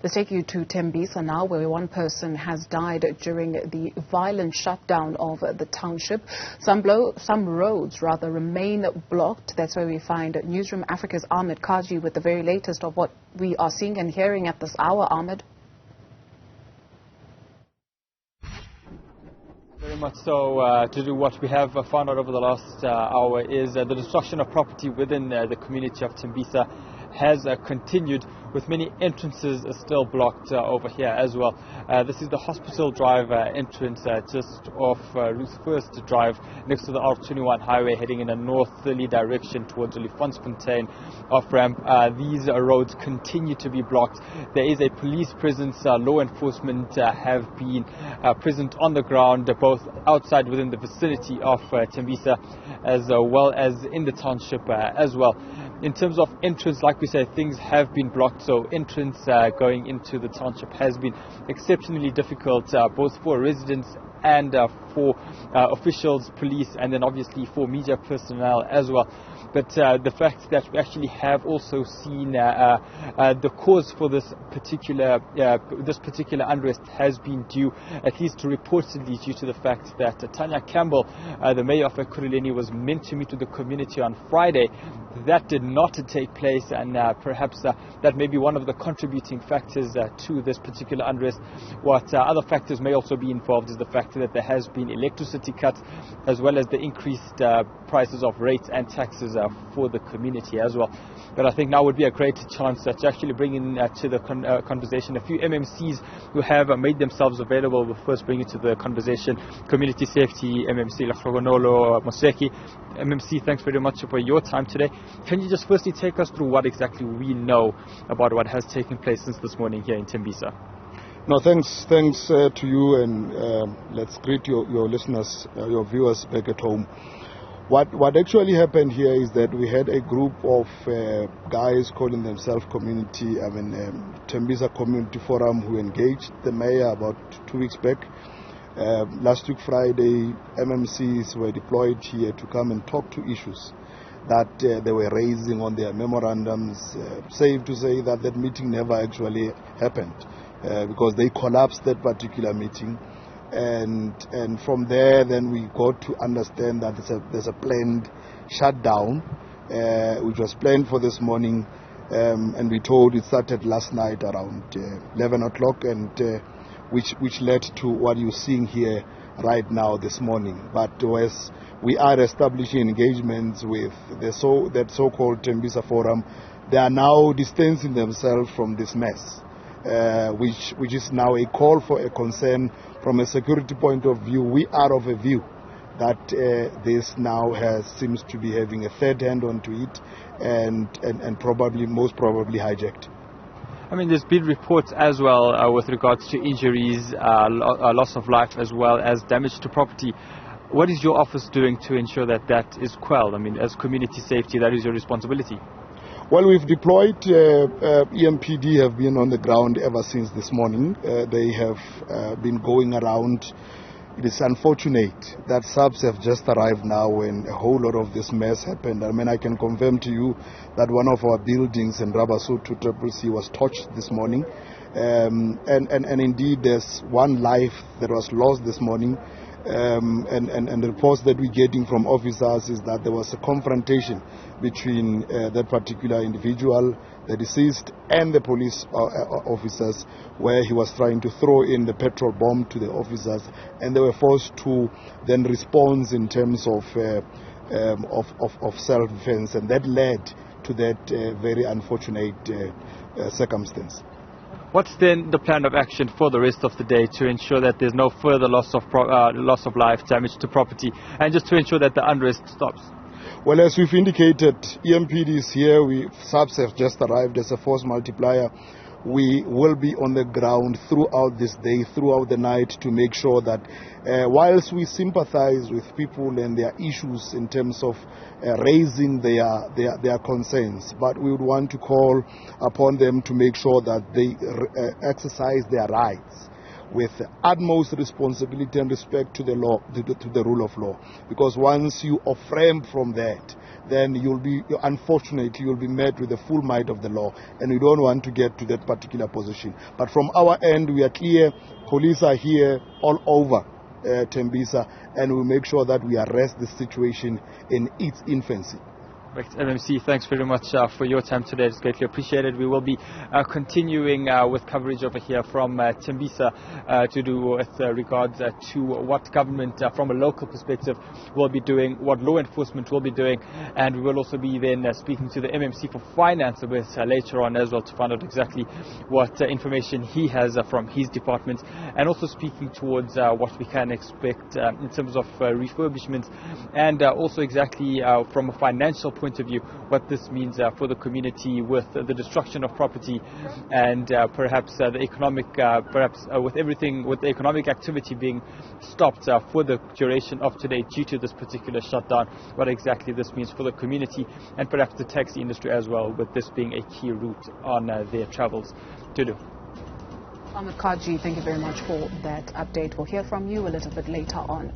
Let's take you to Tembisa now, where one person has died during the violent shutdown of the township. Some roads remain blocked. That's where we find Newzroom Afrika's Ahmed Kajee with the very latest of what we are seeing and hearing at this hour. Ahmed. Very much so. To do what we have found out over the last hour is the destruction of property within the community of Tembisa has continued, with many entrances still blocked over here as well. This is the Hospital Drive entrance just off Ruth First Drive next to the R21 highway heading in a northerly direction towards Olifantsfontein off-ramp. These roads continue to be blocked. There is a police presence. Law enforcement have been present on the ground, both outside within the vicinity of Tembisa as well as in the township as well. In terms of entrance, like we said, things have been blocked, so entrance going into the township has been exceptionally difficult, both for residents and for officials, police, and then obviously for media personnel as well. But the fact that we actually have also seen the cause for this particular unrest has been due, at least reportedly, due to the fact that Tanya Campbell, the mayor of Ekurhuleni, was meant to meet with the community on Friday. That did not take place, and perhaps that may be one of the contributing factors to this particular unrest. What other factors may also be involved is the fact that there has been electricity cuts, as well as the increased prices of rates and taxes for the community as well. But I think now would be a great chance to actually bring in to the conversation a few MMCs who have made themselves available. We'll first bring you to the conversation. Community Safety MMC Lahlogonolo Moseki. MMC, thanks very much for your time today. Can you just firstly take us through what exactly we know about what has taken place since this morning here in Tembisa? No, thanks to you, and let's greet your listeners, your viewers back at home. What actually happened here is that we had a group of guys calling themselves Tembisa Community Forum, who engaged the mayor about 2 weeks back. Last week Friday, MMCs were deployed here to come and talk to issues that they were raising on their memorandums. Safe to say that meeting never actually happened because they collapsed that particular meeting. And from there, then we got to understand that there's a planned shutdown, which was planned for this morning, and we told it started last night around 11 o'clock, and which led to what you're seeing here right now this morning. But as we are establishing engagements with that so-called Tembisa Forum, they are now distancing themselves from this mess. Which is now a call for a concern from a security point of view. We are of a view that this now seems to be having a third hand onto it, and most probably hijacked. I mean, there's been reports as well with regards to injuries, loss of life, as well as damage to property. What is your office doing to ensure that is quelled? I mean, as community safety, that is your responsibility. Well, we've deployed, EMPD have been on the ground ever since this morning. They have been going around. It is unfortunate that subs have just arrived now when a whole lot of this mess happened. I mean, I can confirm to you that one of our buildings in Rabasoto CCC was touched this morning. And indeed, there's one life that was lost this morning. And the reports that we're getting from officers is that there was a confrontation between that particular individual, the deceased, and the police officers, where he was trying to throw in the petrol bomb to the officers, and they were forced to then respond in terms of self-defense, and that led to that very unfortunate circumstance. What's then the plan of action for the rest of the day to ensure that there's no further loss of life, damage to property, and just to ensure that the unrest stops? Well, as we've indicated, EMPD is here. Subs have just arrived as a force multiplier. We will be on the ground throughout this day, throughout the night, to make sure that whilst we sympathize with people and their issues in terms of raising their concerns, but we would want to call upon them to make sure that they exercise their rights with utmost responsibility and respect to the law, to the rule of law. Because once you offend from that, then unfortunately you'll be met with the full might of the law, and we don't want to get to that particular position. But from our end, we are clear. Police are here all over Tembisa, and we make sure that we arrest the situation in its infancy. Correct. MMC, thanks very much for your time today. It's greatly appreciated. We will be continuing with coverage over here from Tembisa to do with regards to what government from a local perspective will be doing, what law enforcement will be doing, and we will also be then speaking to the MMC for finance a bit later on as well to find out exactly what information he has from his department, and also speaking towards what we can expect in terms of refurbishment, and also exactly from a financial point of view what this means for the community with the destruction of property and perhaps the economic with the economic activity being stopped for the duration of today due to this particular shutdown, what exactly this means for the community and perhaps the taxi industry as well, with this being a key route on their travels to do. Ahmed, Kajee, thank you very much for that update. We'll hear from you a little bit later on.